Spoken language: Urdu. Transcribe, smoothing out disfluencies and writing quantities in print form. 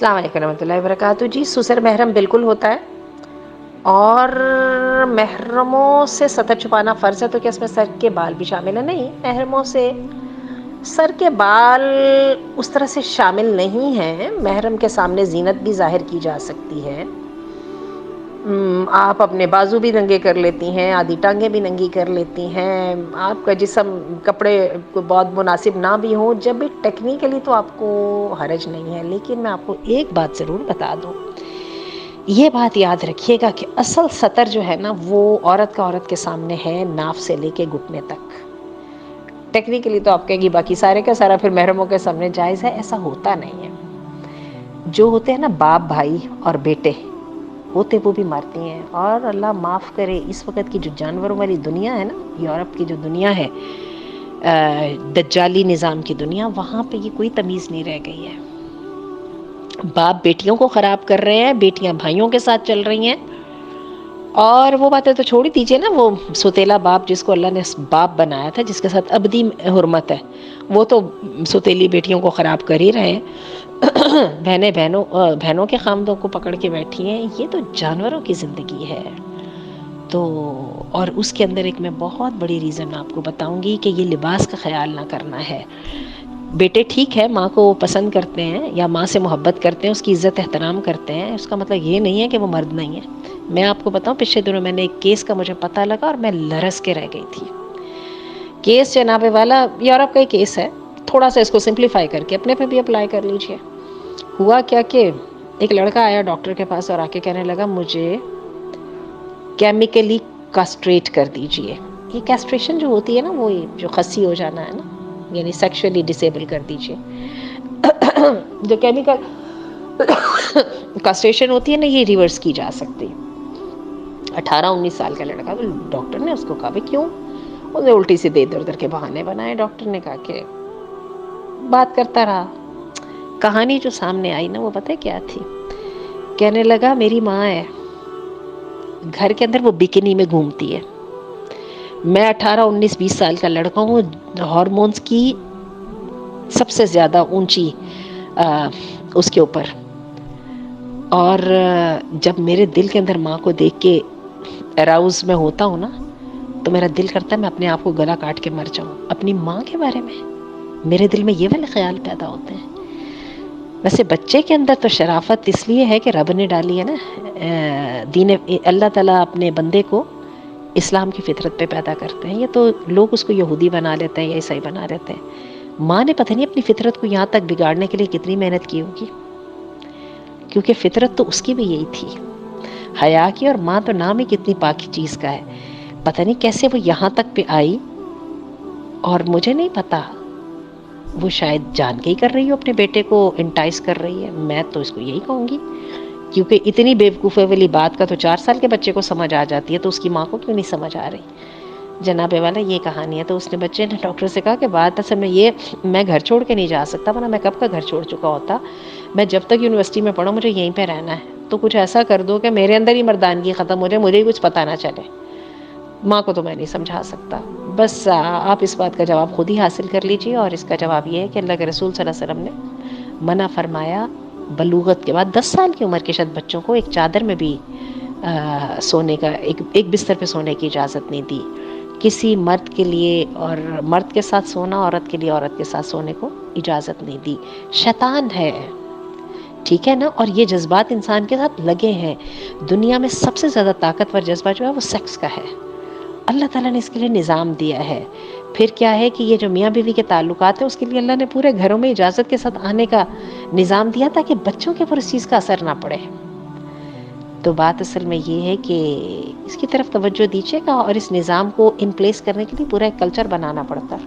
السلام علیکم ورحمۃ اللہ وبرکاتہ. جی سسر محرم بالکل ہوتا ہے، اور محرموں سے سطر چھپانا فرض ہے، تو کیا اس میں سر کے بال بھی شامل ہیں؟ نہیں، محرموں سے سر کے بال اس طرح سے شامل نہیں ہیں. محرم کے سامنے زینت بھی ظاہر کی جا سکتی ہے. آپ اپنے بازو بھی ننگے کر لیتی ہیں، آدھی ٹانگیں بھی ننگی کر لیتی ہیں. آپ کا جسم کپڑے کو بہت مناسب نہ بھی ہوں، جب بھی ٹیکنیکلی تو آپ کو حرج نہیں ہے. لیکن میں آپ کو ایک بات ضرور بتا دوں، یہ بات یاد رکھیے گا کہ اصل سطر جو ہے نا، وہ عورت کا عورت کے سامنے ہے، ناف سے لے کے گھٹنے تک. ٹیکنیکلی تو آپ کہیں گی باقی سارے کا سارا پھر محرموں کے سامنے جائز ہے. ایسا ہوتا نہیں ہے. جو ہوتے ہیں نا باپ بھائی اور بیٹے ہوتے، وہ بھی مرتے ہیں. اور اللہ معاف کرے، اس وقت کی جو جانوروں والی دنیا ہے نا، یورپ کی جو دنیا ہے، دجالی نظام کی دنیا، وہاں پہ یہ کوئی تمیز نہیں رہ گئی ہے. باپ بیٹیوں کو خراب کر رہے ہیں، بیٹیاں بھائیوں کے ساتھ چل رہی ہیں. اور وہ باتیں تو چھوڑ ہی دیجیے نا، وہ ستیلا باپ جس کو اللہ نے باپ بنایا تھا، جس کے ساتھ ابدی حرمت ہے، وہ تو ستیلی بیٹیوں کو خراب کر ہی رہے ہیں. بہنیں بہنوں کے خامدوں کو پکڑ کے بیٹھی ہیں. یہ تو جانوروں کی زندگی ہے. تو اور اس کے اندر ایک میں بہت بڑی ریزن آپ کو بتاؤں گی کہ یہ لباس کا خیال نہ کرنا ہے. بیٹے ٹھیک ہے ماں کو پسند کرتے ہیں یا ماں سے محبت کرتے ہیں، اس کی عزت احترام کرتے ہیں، اس کا مطلب یہ نہیں ہے کہ وہ مرد نہیں ہے. میں آپ کو بتاؤں، پچھلے دنوں میں نے ایک کیس کا مجھے پتہ لگا اور میں لرز کے رہ گئی تھی. کیس جناب والا یورپ کا ہی کیس ہے، تھوڑا سا اس کو سمپلیفائی کر کے اپنے پہ بھی اپلائی کر لیجئے. ہوا کیا کہ ایک لڑکا آیا ڈاکٹر کے پاس اور آ کے کہنے لگا مجھے کیمیکلی کاسٹریٹ کر دیجئے. یہ کیسٹریشن جو ہوتی ہے نا، وہ جو خصی ہو جانا ہے نا، یعنی سیکشولی ڈسیبل کر دیجئے. جو کیمیکل کاسٹریشن ہوتی ہے نا، یہ ریورس کی جا سکتی. 18-19 سال کا لڑکا، تو ڈاکٹر نے اس کو کہا بھی کیوں؟ انہوں نے الٹی سیدھے ادھر ادھر کے بہانے بنائے. ڈاکٹر نے کہا کہ بات کرتا رہا. کہانی جو سامنے آئی نا، وہ پتہ کیا تھی؟ کہنے لگا میری ماں ہے، گھر کے اندر وہ بکینی میں گھومتی ہے. میں 18-19-20 سال کا لڑکا ہوں، ہارمونز کی سب سے زیادہ اونچی اس کے اوپر. اور جب میرے دل کے اندر ماں کو دیکھ کے اراؤز میں ہوتا ہوں نا، تو میرا دل کرتا ہے میں اپنے آپ کو گلا کاٹ کے مر جاؤں. اپنی ماں کے بارے میں میرے دل میں یہ والے خیال پیدا ہوتے ہیں. ویسے بچے کے اندر تو شرافت اس لیے ہے کہ رب نے ڈالی ہے نا، دین اللہ تعالیٰ اپنے بندے کو اسلام کی فطرت پہ پیدا کرتے ہیں. یہ تو لوگ اس کو یہودی بنا لیتے ہیں یا عیسائی بنا لیتے ہیں. ماں نے پتہ نہیں اپنی فطرت کو یہاں تک بگاڑنے کے لیے کتنی محنت کی ہوگی، کیونکہ فطرت تو اس کی بھی یہی تھی، حیا کی. اور ماں تو نام ہی کتنی پاکی چیز کا ہے. پتہ نہیں کیسے وہ یہاں تک پہ آئی. اور مجھے نہیں پتا، وہ شاید جان کے ہی کر رہی ہو، اپنے بیٹے کو انٹائس کر رہی ہے. میں تو اس کو یہی کہوں گی، کیونکہ اتنی بیوقوفی والی بات کا تو 4 سال کے بچے کو سمجھ آ جاتی ہے، تو اس کی ماں کو کیوں نہیں سمجھ آ رہی؟ جناب والا یہ کہانی ہے. تو اس نے بچے نے ڈاکٹر سے کہا کہ بات اصل میں یہ، میں گھر چھوڑ کے نہیں جا سکتا، ورنہ میں کب کا گھر چھوڑ چکا ہوتا. میں جب تک یونیورسٹی میں پڑھا مجھے یہیں پہ رہنا ہے. تو کچھ ایسا کر دو کہ میرے اندر ہی مردانگی ختم ہو جائے، مجھے ہی کچھ پتہ نہ چلے. ماں کو تو میں نہیں سمجھا سکتا. بس آپ اس بات کا جواب خود ہی حاصل کر لیجئے. اور اس کا جواب یہ ہے کہ اللہ کے رسول صلی اللہ علیہ وسلم نے منع فرمایا بلوغت کے بعد 10 سال کی عمر کے شاید بچوں کو ایک چادر میں بھی سونے کا، ایک بستر پہ سونے کی اجازت نہیں دی. کسی مرد کے لیے اور مرد کے ساتھ سونا، عورت کے لیے عورت کے ساتھ سونے کو اجازت نہیں دی. شیطان ہے، ٹھیک ہے نا. اور یہ جذبات انسان کے ساتھ لگے ہیں. دنیا میں سب سے زیادہ طاقتور جذبہ جو ہے وہ سیکس کا ہے. اللہ تعالیٰ نے اس کے لیے نظام دیا ہے. پھر کیا ہے کہ یہ جو میاں بیوی کے تعلقات ہیں، اس کے لیے اللہ نے پورے گھروں میں اجازت کے ساتھ آنے کا نظام دیا، تاکہ بچوں کے اوپر اس چیز کا اثر نہ پڑے. تو بات اصل میں یہ ہے کہ اس کی طرف توجہ دیجیے گا، اور اس نظام کو ان پلیس کرنے کے لیے پورا ایک کلچر بنانا پڑتا ہے.